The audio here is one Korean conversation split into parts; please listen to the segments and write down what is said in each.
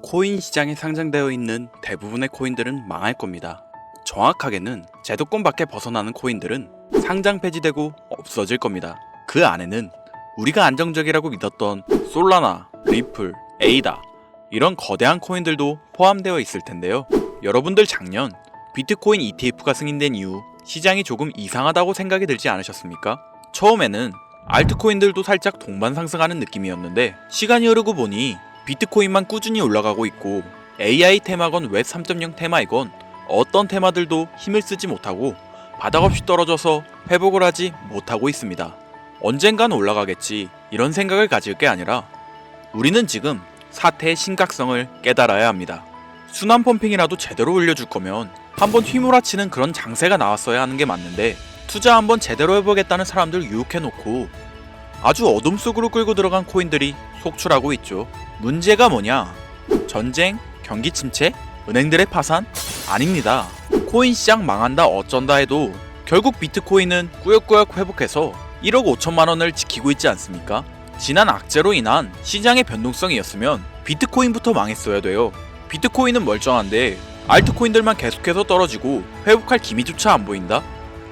코인 시장에 상장되어 있는 대부분의 코인들은 망할 겁니다. 정확하게는 제도권 밖에 벗어나는 코인들은 상장 폐지되고 없어질 겁니다. 그 안에는 우리가 안정적이라고 믿었던 솔라나, 리플, 에이다 이런 거대한 코인들도 포함되어 있을 텐데요. 여러분들 작년 비트코인 ETF가 승인된 이후 시장이 조금 이상하다고 생각이 들지 않으셨습니까? 처음에는 알트코인들도 살짝 동반 상승하는 느낌이었는데 시간이 흐르고 보니 비트코인만 꾸준히 올라가고 있고 AI 테마건 웹 3.0 테마이건 어떤 테마들도 힘을 쓰지 못하고 바닥 없이 떨어져서 회복을 하지 못하고 있습니다. 언젠간 올라가겠지 이런 생각을 가질 게 아니라 우리는 지금 사태의 심각성을 깨달아야 합니다. 순환 펌핑이라도 제대로 올려줄 거면 한번 휘몰아치는 그런 장세가 나왔어야 하는 게 맞는데 투자 한번 제대로 해보겠다는 사람들 유혹해놓고 아주 어둠 속으로 끌고 들어간 코인들이 속출하고 있죠. 문제가 뭐냐? 전쟁? 경기 침체? 은행들의 파산? 아닙니다. 코인 시장 망한다 어쩐다 해도 결국 비트코인은 꾸역꾸역 회복해서 1억 5천만 원을 지키고 있지 않습니까? 지난 악재로 인한 시장의 변동성이었으면 비트코인부터 망했어야 돼요. 비트코인은 멀쩡한데 알트코인들만 계속해서 떨어지고 회복할 기미조차 안 보인다?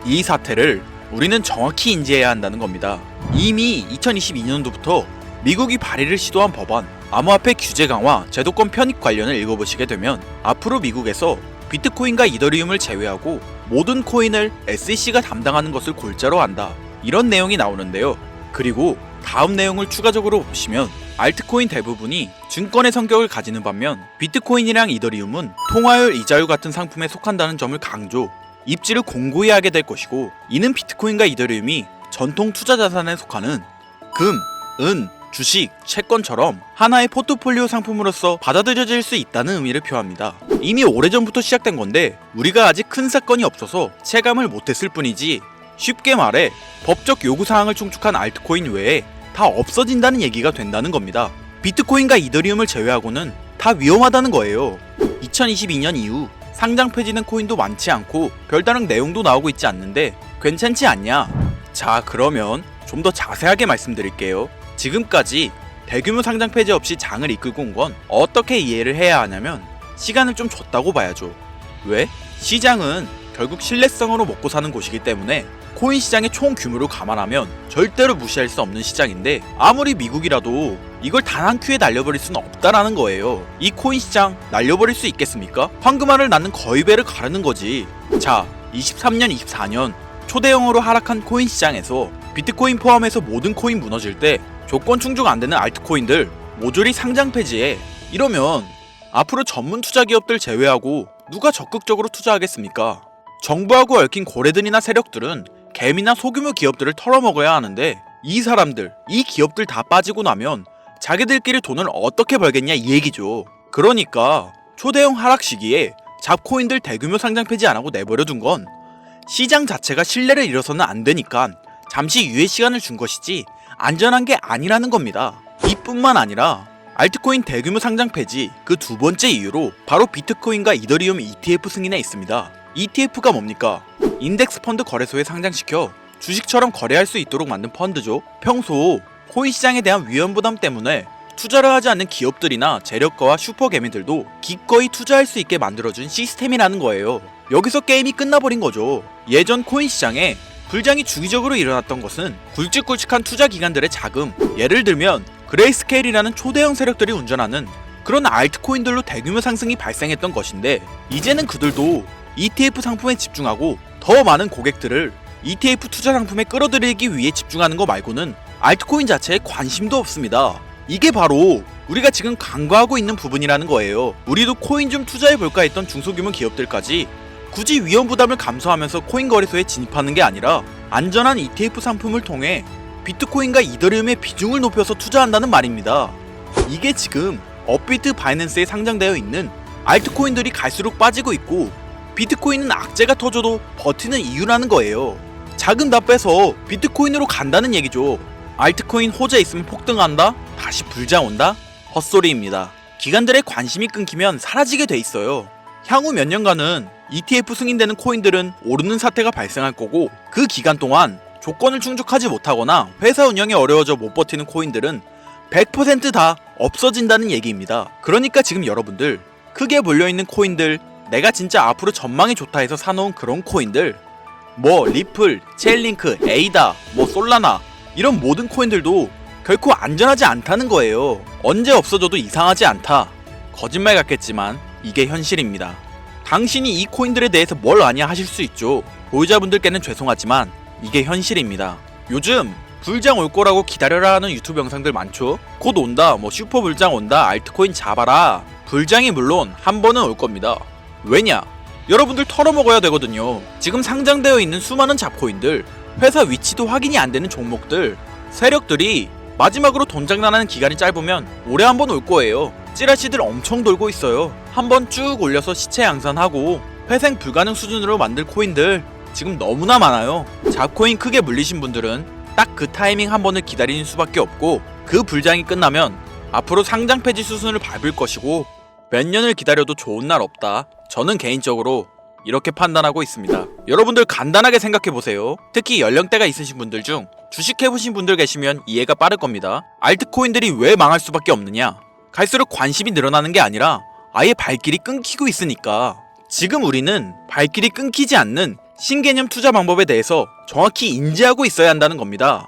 이 사태를 우리는 정확히 인지해야 한다는 겁니다. 이미 2022년도부터 미국이 발의를 시도한 법안 암호화폐 규제 강화 제도권 편입 관련을 읽어보시게 되면 앞으로 미국에서 비트코인과 이더리움을 제외하고 모든 코인을 SEC가 담당하는 것을 골자로 한다 이런 내용이 나오는데요. 그리고 다음 내용을 추가적으로 보시면 알트코인 대부분이 증권의 성격을 가지는 반면 비트코인이랑 이더리움은 통화율 이자율 같은 상품에 속한다는 점을 강조 입지를 공고히 하게 될 것이고 이는 비트코인과 이더리움이 전통 투자 자산에 속하는 금, 은, 주식, 채권처럼 하나의 포트폴리오 상품으로서 받아들여질 수 있다는 의미를 표합니다. 이미 오래전부터 시작된 건데 우리가 아직 큰 사건이 없어서 체감을 못했을 뿐이지 쉽게 말해 법적 요구사항을 충족한 알트코인 외에 다 없어진다는 얘기가 된다는 겁니다. 비트코인과 이더리움을 제외하고는 다 위험하다는 거예요. 2022년 이후 상장 폐지된 코인도 많지 않고 별다른 내용도 나오고 있지 않는데 괜찮지 않냐? 자, 그러면 좀 더 자세하게 말씀드릴게요. 지금까지 대규모 상장 폐지 없이 장을 이끌고 온 건 어떻게 이해를 해야 하냐면 시간을 좀 줬다고 봐야죠. 왜? 시장은 결국 신뢰성으로 먹고 사는 곳이기 때문에 코인 시장의 총 규모를 감안하면 절대로 무시할 수 없는 시장인데 아무리 미국이라도 이걸 단 한 큐에 날려버릴 수는 없다라는 거예요. 이 코인 시장 날려버릴 수 있겠습니까? 황금알을 낳는 거위배를 가르는 거지. 자, 23년, 24년 초대형으로 하락한 코인 시장에서 비트코인 포함해서 모든 코인 무너질 때 조건 충족 안 되는 알트코인들 모조리 상장 폐지해. 이러면 앞으로 전문 투자 기업들 제외하고 누가 적극적으로 투자하겠습니까? 정부하고 얽힌 고래들이나 세력들은 개미나 소규모 기업들을 털어먹어야 하는데 이 사람들, 이 기업들 다 빠지고 나면 자기들끼리 돈을 어떻게 벌겠냐 이 얘기죠. 그러니까 초대형 하락 시기에 잡코인들 대규모 상장 폐지 안 하고 내버려둔 건 시장 자체가 신뢰를 잃어서는 안 되니까 잠시 유예 시간을 준 것이지 안전한 게 아니라는 겁니다. 이뿐만 아니라 알트코인 대규모 상장 폐지 그 두 번째 이유로 바로 비트코인과 이더리움 ETF 승인에 있습니다. ETF가 뭡니까? 인덱스 펀드 거래소에 상장시켜 주식처럼 거래할 수 있도록 만든 펀드죠. 평소 코인 시장에 대한 위험 부담 때문에 투자를 하지 않는 기업들이나 재력가와 슈퍼 개미들도 기꺼이 투자할 수 있게 만들어준 시스템이라는 거예요. 여기서 게임이 끝나버린 거죠. 예전 코인 시장에 불장이 주기적으로 일어났던 것은 굵직굵직한 투자 기관들의 자금, 예를 들면 그레이스케일이라는 초대형 세력들이 운전하는 그런 알트코인들로 대규모 상승이 발생했던 것인데 이제는 그들도 ETF 상품에 집중하고 더 많은 고객들을 ETF 투자 상품에 끌어들이기 위해 집중하는 거 말고는 알트코인 자체에 관심도 없습니다. 이게 바로 우리가 지금 간과하고 있는 부분이라는 거예요. 우리도 코인 좀 투자해볼까 했던 중소규모 기업들까지 굳이 위험 부담을 감수하면서 코인 거래소에 진입하는 게 아니라 안전한 ETF 상품을 통해 비트코인과 이더리움의 비중을 높여서 투자한다는 말입니다. 이게 지금 업비트 바이낸스에 상장되어 있는 알트코인들이 갈수록 빠지고 있고 비트코인은 악재가 터져도 버티는 이유라는 거예요. 자금 다 빼서 비트코인으로 간다는 얘기죠. 알트코인 호재 있으면 폭등한다? 다시 불장 온다? 헛소리입니다. 기관들의 관심이 끊기면 사라지게 돼 있어요. 향후 몇 년간은 ETF 승인되는 코인들은 오르는 사태가 발생할 거고 그 기간 동안 조건을 충족하지 못하거나 회사 운영이 어려워져 못 버티는 코인들은 100% 다 없어진다는 얘기입니다. 그러니까 지금 여러분들 크게 몰려있는 코인들, 내가 진짜 앞으로 전망이 좋다 해서 사놓은 그런 코인들, 뭐 리플, 체인링크, 에이다, 뭐 솔라나 이런 모든 코인들도 결코 안전하지 않다는 거예요. 언제 없어져도 이상하지 않다. 거짓말 같겠지만 이게 현실입니다. 당신이 이 코인들에 대해서 뭘 아냐 하실 수 있죠. 보유자분들께는 죄송하지만 이게 현실입니다. 요즘 불장 올 거라고 기다려라 하는 유튜브 영상들 많죠. 곧 온다, 뭐 슈퍼 불장 온다, 알트코인 잡아라. 불장이 물론 한 번은 올 겁니다. 왜냐? 여러분들 털어먹어야 되거든요. 지금 상장되어 있는 수많은 잡코인들, 회사 위치도 확인이 안 되는 종목들, 세력들이 마지막으로 돈 장난하는 기간이 짧으면 올해 한 번 올 거예요. 찌라시들 엄청 돌고 있어요. 한번 쭉 올려서 시체 양산하고 회생 불가능 수준으로 만들 코인들 지금 너무나 많아요. 잡코인 크게 물리신 분들은 딱 그 타이밍 한 번을 기다리는 수밖에 없고, 그 불장이 끝나면 앞으로 상장 폐지 수순을 밟을 것이고 몇 년을 기다려도 좋은 날 없다. 저는 개인적으로 이렇게 판단하고 있습니다. 여러분들 간단하게 생각해보세요. 특히 연령대가 있으신 분들 중 주식해보신 분들 계시면 이해가 빠를 겁니다. 알트코인들이 왜 망할 수밖에 없느냐? 갈수록 관심이 늘어나는 게 아니라 아예 발길이 끊기고 있으니까. 지금 우리는 발길이 끊기지 않는 신개념 투자 방법에 대해서 정확히 인지하고 있어야 한다는 겁니다.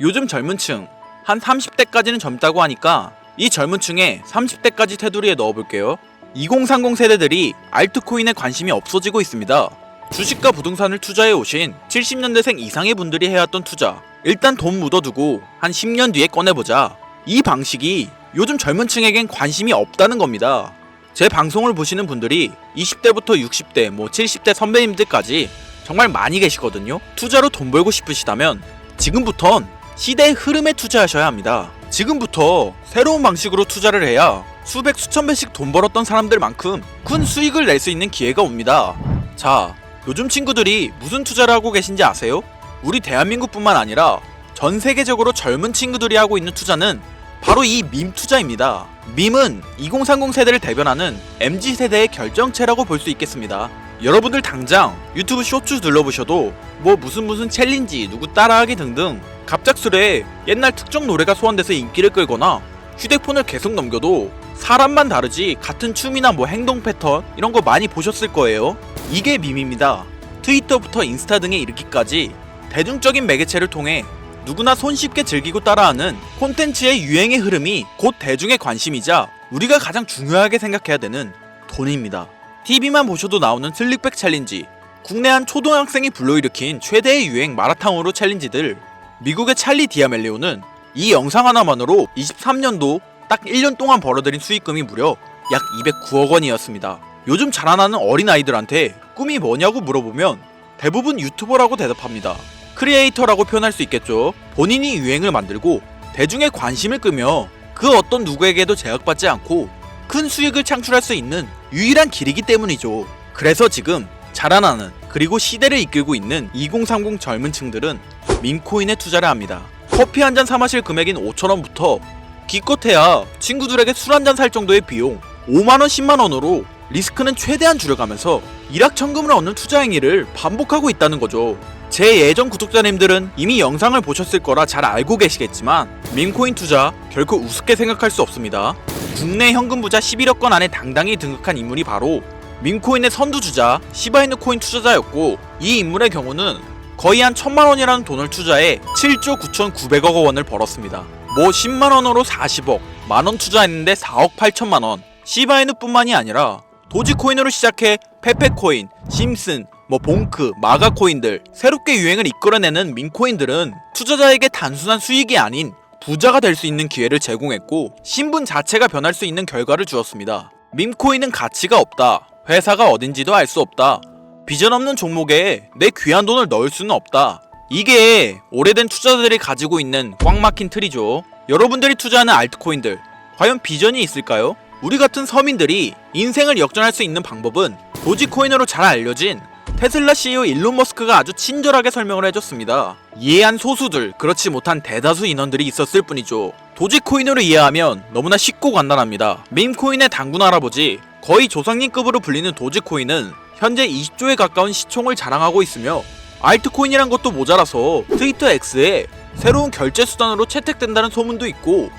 요즘 젊은 층, 한 30대까지는 젊다고 하니까 이 젊은 층에 30대까지 테두리에 넣어볼게요. 2030 세대들이 알트코인에 관심이 없어지고 있습니다. 주식과 부동산을 투자해 오신 70년대생 이상의 분들이 해왔던 투자, 일단 돈 묻어두고 한 10년 뒤에 꺼내보자. 이 방식이 요즘 젊은 층에겐 관심이 없다는 겁니다. 제 방송을 보시는 분들이 20대부터 60대, 뭐 70대 선배님들까지 정말 많이 계시거든요. 투자로 돈 벌고 싶으시다면 지금부턴 시대의 흐름에 투자하셔야 합니다. 지금부터 새로운 방식으로 투자를 해야 수백 수천 배씩 돈 벌었던 사람들만큼 큰 수익을 낼 수 있는 기회가 옵니다. 자, 요즘 친구들이 무슨 투자를 하고 계신지 아세요? 우리 대한민국뿐만 아니라 전 세계적으로 젊은 친구들이 하고 있는 투자는 바로 이 밈 투자입니다. 밈은 2030 세대를 대변하는 MZ세대의 결정체라고 볼 수 있겠습니다. 여러분들 당장 유튜브 쇼츠 둘러보셔도 뭐 무슨 챌린지, 누구 따라하기 등등 갑작스레 옛날 특정 노래가 소환돼서 인기를 끌거나 휴대폰을 계속 넘겨도 사람만 다르지 같은 춤이나 뭐 행동 패턴 이런 거 많이 보셨을 거예요. 이게 밈입니다. 트위터부터 인스타 등에 이르기까지 대중적인 매개체를 통해 누구나 손쉽게 즐기고 따라하는 콘텐츠의 유행의 흐름이 곧 대중의 관심이자 우리가 가장 중요하게 생각해야 되는 돈입니다. TV만 보셔도 나오는 슬릭백 챌린지, 국내 한 초등학생이 불러일으킨 최대의 유행 마라탕으로 챌린지들, 미국의 찰리 디아멜리오는 이 영상 하나만으로 23년도 딱 1년 동안 벌어들인 수익금이 무려 약 209억 원이었습니다. 요즘 자라나는 어린아이들한테 꿈이 뭐냐고 물어보면 대부분 유튜버라고 대답합니다. 크리에이터라고 표현할 수 있겠죠. 본인이 유행을 만들고 대중의 관심을 끄며 그 어떤 누구에게도 제약받지 않고 큰 수익을 창출할 수 있는 유일한 길이기 때문이죠. 그래서 지금 자라나는 그리고 시대를 이끌고 있는 2030 젊은 층들은 밈코인에 투자를 합니다. 커피 한 잔 사 마실 금액인 5,000원부터 기껏해야 친구들에게 술 한 잔 살 정도의 비용 5만원 10만원으로 리스크는 최대한 줄여가면서 일확천금을 얻는 투자 행위를 반복하고 있다는 거죠. 제 예전 구독자님들은 이미 영상을 보셨을 거라 잘 알고 계시겠지만 밈코인 투자 결코 우습게 생각할 수 없습니다. 국내 현금 부자 11억 건 안에 당당히 등극한 인물이 바로 밈코인의 선두주자 시바이누 코인 투자자였고, 이 인물의 경우는 거의 한 1000만원이라는 돈을 투자해 7조 9,900억 원을 벌었습니다. 뭐 10만원으로 40억, 만원 투자했는데 4억 8천만원. 시바이누뿐만이 아니라 도지코인으로 시작해 페페코인, 심슨, 뭐 봉크, 마가코인들 새롭게 유행을 이끌어내는 밈코인들은 투자자에게 단순한 수익이 아닌 부자가 될 수 있는 기회를 제공했고, 신분 자체가 변할 수 있는 결과를 주었습니다. 밈코인은 가치가 없다, 회사가 어딘지도 알 수 없다, 비전 없는 종목에 내 귀한 돈을 넣을 수는 없다, 이게 오래된 투자자들이 가지고 있는 꽉 막힌 틀이죠. 여러분들이 투자하는 알트코인들 과연 비전이 있을까요? 우리 같은 서민들이 인생을 역전할 수 있는 방법은 도지코인으로 잘 알려진 테슬라 CEO 일론 머스크가 아주 친절하게 설명을 해줬습니다. 이해한 소수들, 그렇지 못한 대다수 인원들이 있었을 뿐이죠. 도지코인으로 이해하면 너무나 쉽고 간단합니다. 밈코인의 당군 할아버지, 거의 조상님급으로 불리는 도지코인은 현재 20조에 가까운 시총을 자랑하고 있으며, 알트코인이란 것도 모자라서 트위터 X에 새로운 결제 수단으로 채택된다는 소문도 있고,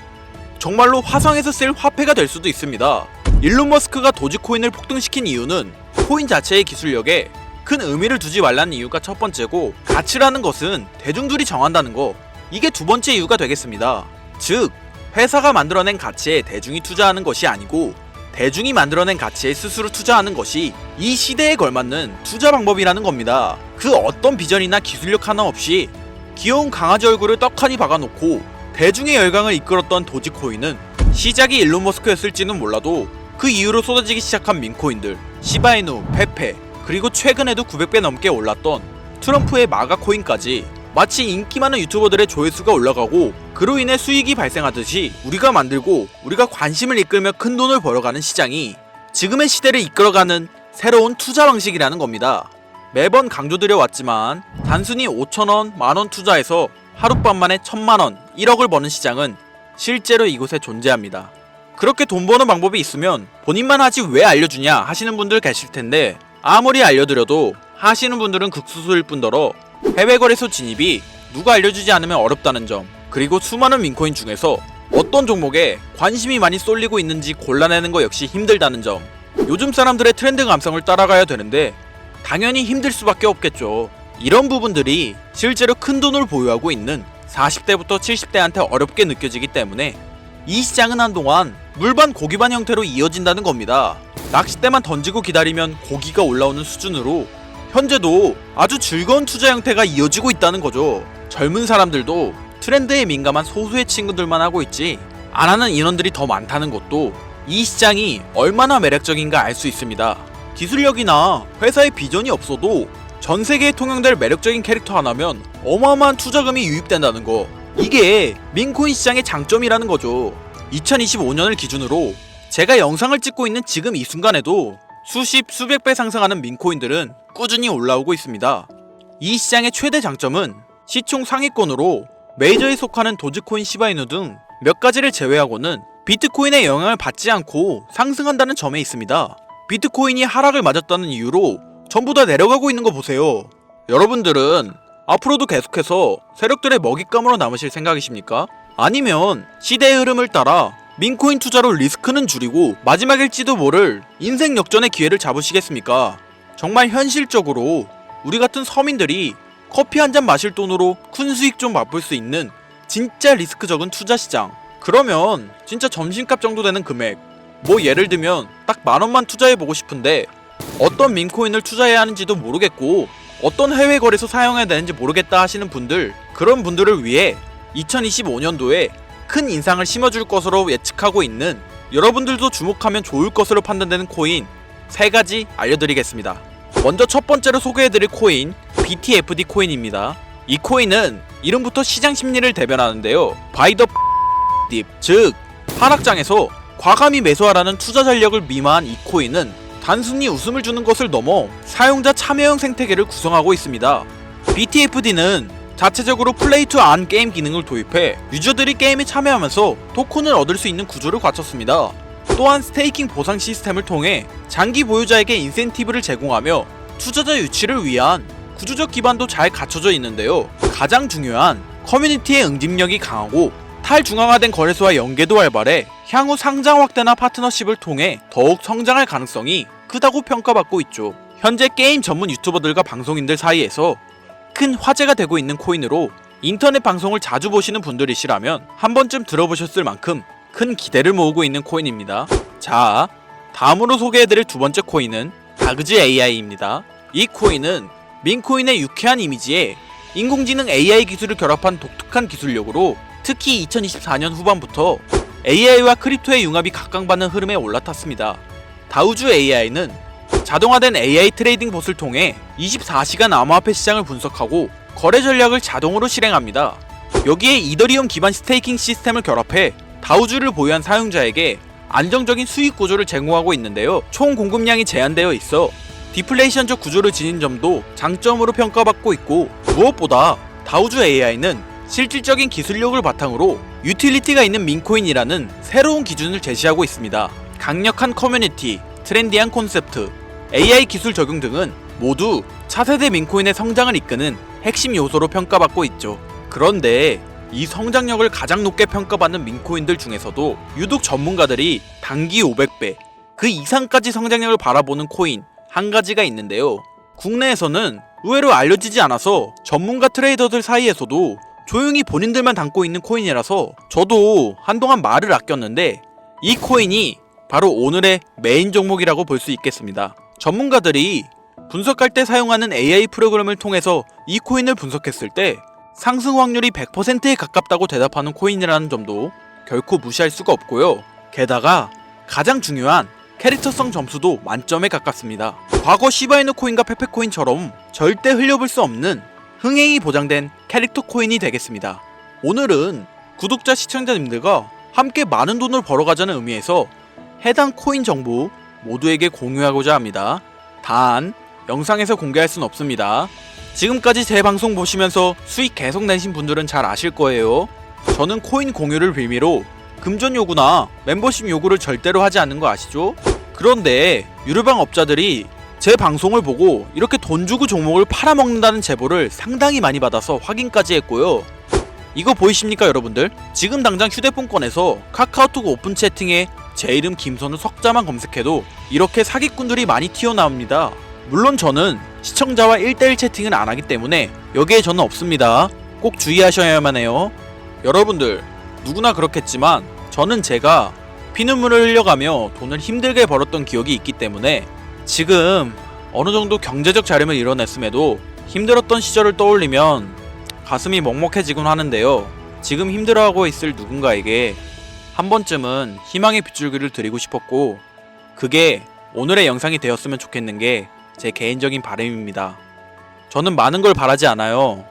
정말로 화성에서 쓸 화폐가 될 수도 있습니다. 일론 머스크가 도지코인을 폭등시킨 이유는 코인 자체의 기술력에 큰 의미를 두지 말라는 이유가 첫 번째고, 가치라는 것은 대중들이 정한다는 거, 이게 두 번째 이유가 되겠습니다. 즉, 회사가 만들어낸 가치에 대중이 투자하는 것이 아니고 대중이 만들어낸 가치에 스스로 투자하는 것이 이 시대에 걸맞는 투자 방법이라는 겁니다. 그 어떤 비전이나 기술력 하나 없이 귀여운 강아지 얼굴을 떡하니 박아놓고 대중의 열광을 이끌었던 도지코인은 시작이 일론 머스크였을지는 몰라도 그 이후로 쏟아지기 시작한 밈코인들, 시바이누, 페페, 그리고 최근에도 900배 넘게 올랐던 트럼프의 마가 코인까지 마치 인기 많은 유튜버들의 조회수가 올라가고 그로 인해 수익이 발생하듯이 우리가 만들고 우리가 관심을 이끌며 큰 돈을 벌어가는 시장이 지금의 시대를 이끌어가는 새로운 투자 방식이라는 겁니다. 매번 강조드려 왔지만 단순히 5천원, 만원 투자해서 하룻밤 만에 1000만원, 1억을 버는 시장은 실제로 이곳에 존재합니다. 그렇게 돈 버는 방법이 있으면 본인만 하지 왜 알려주냐 하시는 분들 계실 텐데, 아무리 알려드려도 하시는 분들은 극소수일 뿐더러 해외 거래소 진입이 누가 알려주지 않으면 어렵다는 점, 그리고 수많은 민코인 중에서 어떤 종목에 관심이 많이 쏠리고 있는지 골라내는 거 역시 힘들다는 점, 요즘 사람들의 트렌드 감성을 따라가야 되는데 당연히 힘들 수밖에 없겠죠. 이런 부분들이 실제로 큰 돈을 보유하고 있는 40대부터 70대한테 어렵게 느껴지기 때문에 이 시장은 한동안 물반 고기반 형태로 이어진다는 겁니다. 낚싯대만 던지고 기다리면 고기가 올라오는 수준으로 현재도 아주 즐거운 투자 형태가 이어지고 있다는 거죠. 젊은 사람들도 트렌드에 민감한 소수의 친구들만 하고 있지 안 하는 인원들이 더 많다는 것도 이 시장이 얼마나 매력적인가 알 수 있습니다. 기술력이나 회사의 비전이 없어도 전 세계에 통용될 매력적인 캐릭터 하나면 어마어마한 투자금이 유입된다는 거, 이게 민코인 시장의 장점이라는 거죠. 2025년을 기준으로 제가 영상을 찍고 있는 지금 이 순간에도 수십 수백 배 상승하는 민코인들은 꾸준히 올라오고 있습니다. 이 시장의 최대 장점은 시총 상위권으로 메이저에 속하는 도지코인, 시바이누 등 몇 가지를 제외하고는 비트코인의 영향을 받지 않고 상승한다는 점에 있습니다. 비트코인이 하락을 맞았다는 이유로 전부 다 내려가고 있는 거 보세요. 여러분들은 앞으로도 계속해서 세력들의 먹잇감으로 남으실 생각이십니까? 아니면 시대의 흐름을 따라 민코인 투자로 리스크는 줄이고 마지막일지도 모를 인생 역전의 기회를 잡으시겠습니까? 정말 현실적으로 우리 같은 서민들이 커피 한 잔 마실 돈으로 큰 수익 좀 맛볼 수 있는 진짜 리스크 적은 투자 시장, 그러면 진짜 점심값 정도 되는 금액, 뭐 예를 들면 딱 10,000원만 투자해보고 싶은데 어떤 민코인을 투자해야 하는지도 모르겠고 어떤 해외 거래소 사용해야 되는지 모르겠다 하시는 분들, 그런 분들을 위해 2025년도에 큰 인상을 심어줄 것으로 예측하고 있는, 여러분들도 주목하면 좋을 것으로 판단되는 코인 3가지 알려드리겠습니다. 먼저 첫 번째로 소개해드릴 코인, BTFD 코인입니다. 이 코인은 이름부터 시장 심리를 대변하는데요. 바이 더 딥, 즉 하락장에서 과감히 매수하라는 투자 전략을 미마한 이 코인은 단순히 웃음을 주는 것을 넘어 사용자 참여형 생태계를 구성하고 있습니다. BTFD는 자체적으로 플레이 투 안 게임 기능을 도입해 유저들이 게임에 참여하면서 토큰을 얻을 수 있는 구조를 갖췄습니다. 또한 스테이킹 보상 시스템을 통해 장기 보유자에게 인센티브를 제공하며 투자자 유치를 위한 구조적 기반도 잘 갖춰져 있는데요. 가장 중요한 커뮤니티의 응집력이 강하고 탈중앙화된 거래소와 연계도 활발해 향후 상장 확대나 파트너십을 통해 더욱 성장할 가능성이 크다고 평가받고 있죠. 현재 게임 전문 유튜버들과 방송인들 사이에서 큰 화제가 되고 있는 코인으로 인터넷 방송을 자주 보시는 분들이시라면 한 번쯤 들어보셨을 만큼 큰 기대를 모으고 있는 코인입니다. 자, 다음으로 소개해드릴 두 번째 코인은 다그즈 AI입니다. 이 코인은 민코인의 유쾌한 이미지에 인공지능 AI 기술을 결합한 독특한 기술력으로 특히 2024년 후반부터 AI와 크립토의 융합이 각광받는 흐름에 올라탔습니다. 다우주 AI는 자동화된 AI 트레이딩 봇을 통해 24시간 암호화폐 시장을 분석하고 거래 전략을 자동으로 실행합니다. 여기에 이더리움 기반 스테이킹 시스템을 결합해 다우주를 보유한 사용자에게 안정적인 수익 구조를 제공하고 있는데요. 총 공급량이 제한되어 있어 디플레이션적 구조를 지닌 점도 장점으로 평가받고 있고, 무엇보다 다우주 AI는 실질적인 기술력을 바탕으로 유틸리티가 있는 민코인이라는 새로운 기준을 제시하고 있습니다. 강력한 커뮤니티, 트렌디한 콘셉트, AI 기술 적용 등은 모두 차세대 민코인의 성장을 이끄는 핵심 요소로 평가받고 있죠. 그런데 이 성장력을 가장 높게 평가받는 민코인들 중에서도 유독 전문가들이 단기 500배 그 이상까지 성장력을 바라보는 코인 한 가지가 있는데요. 국내에서는 의외로 알려지지 않아서 전문가 트레이더들 사이에서도 조용히 본인들만 담고 있는 코인이라서 저도 한동안 말을 아꼈는데, 이 코인이 바로 오늘의 메인 종목이라고 볼 수 있겠습니다. 전문가들이 분석할 때 사용하는 AI 프로그램을 통해서 이 코인을 분석했을 때 상승 확률이 100%에 가깝다고 대답하는 코인이라는 점도 결코 무시할 수가 없고요. 게다가 가장 중요한 캐릭터성 점수도 만점에 가깝습니다. 과거 시바이누 코인과 페페코인처럼 절대 흘려볼 수 없는 흥행이 보장된 캐릭터 코인이 되겠습니다. 오늘은 구독자 시청자님들과 함께 많은 돈을 벌어가자는 의미에서 해당 코인 정보 모두에게 공유하고자 합니다. 단 영상에서 공개할 순 없습니다. 지금까지 제 방송 보시면서 수익 계속 내신 분들은 잘 아실 거예요. 저는 코인 공유를 빌미로 금전 요구나 멤버십 요구를 절대로 하지 않는 거 아시죠? 그런데 유료방 업자들이 제 방송을 보고 이렇게 돈 주고 종목을 팔아먹는다는 제보를 상당히 많이 받아서 확인까지 했고요. 이거 보이십니까 여러분들? 지금 당장 휴대폰 꺼내서 카카오톡 오픈 채팅에 제 이름 김선우 석자만 검색해도 이렇게 사기꾼들이 많이 튀어나옵니다. 물론 저는 시청자와 1대1 채팅을 안 하기 때문에 여기에 저는 없습니다. 꼭 주의하셔야만 해요. 여러분들 누구나 그렇겠지만 저는 제가 피눈물을 흘려가며 돈을 힘들게 벌었던 기억이 있기 때문에 지금 어느정도 경제적 자립을 이뤄냈음에도 힘들었던 시절을 떠올리면 가슴이 먹먹해지곤 하는데요. 지금 힘들어하고 있을 누군가에게 한 번쯤은 희망의 빗줄기를 드리고 싶었고, 그게 오늘의 영상이 되었으면 좋겠는 게 제 개인적인 바람입니다. 저는 많은 걸 바라지 않아요.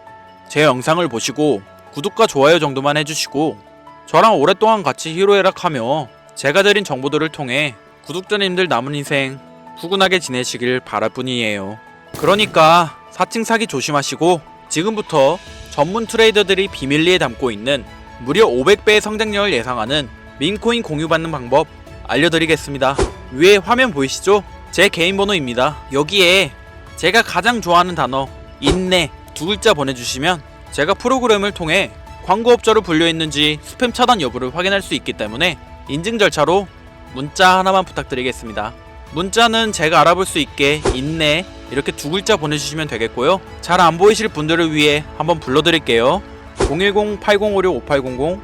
제 영상을 보시고 구독과 좋아요 정도만 해주시고 저랑 오랫동안 같이 희로애락하며 제가 드린 정보들을 통해 구독자님들 남은 인생 푸근하게 지내시길 바랄 뿐이에요. 그러니까 사칭 사기 조심하시고 지금부터 전문 트레이더들이 비밀리에 담고 있는 무려 500배의 성장력을 예상하는 민코인 공유받는 방법 알려드리겠습니다. 위에 화면 보이시죠? 제 개인 번호입니다. 여기에 제가 가장 좋아하는 단어 인내 두 글자 보내주시면 제가 프로그램을 통해 광고업자로 분류했는지 스팸 차단 여부를 확인할 수 있기 때문에 인증 절차로 문자 하나만 부탁드리겠습니다. 문자는 제가 알아볼 수 있게 인내 이렇게 두 글자 보내주시면 되겠고요. 잘 안 보이실 분들을 위해 한번 불러드릴게요. 010-8056-5800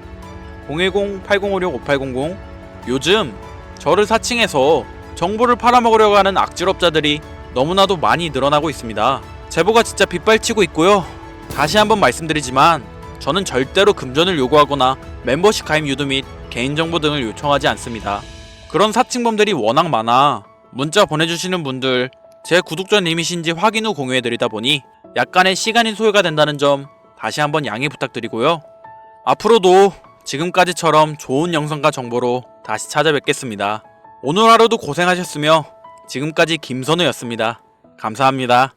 010-8056-5800. 요즘 저를 사칭해서 정보를 팔아먹으려고 하는 악질업자들이 너무나도 많이 늘어나고 있습니다. 제보가 진짜 빗발치고 있고요. 다시 한번 말씀드리지만 저는 절대로 금전을 요구하거나 멤버십 가입 유도 및 개인정보 등을 요청하지 않습니다. 그런 사칭범들이 워낙 많아 문자 보내주시는 분들 제 구독자님이신지 확인 후 공유해드리다 보니 약간의 시간이 소요가 된다는 점 다시 한번 양해 부탁드리고요. 앞으로도 지금까지처럼 좋은 영상과 정보로 다시 찾아뵙겠습니다. 오늘 하루도 고생하셨으며 지금까지 김선우였습니다. 감사합니다.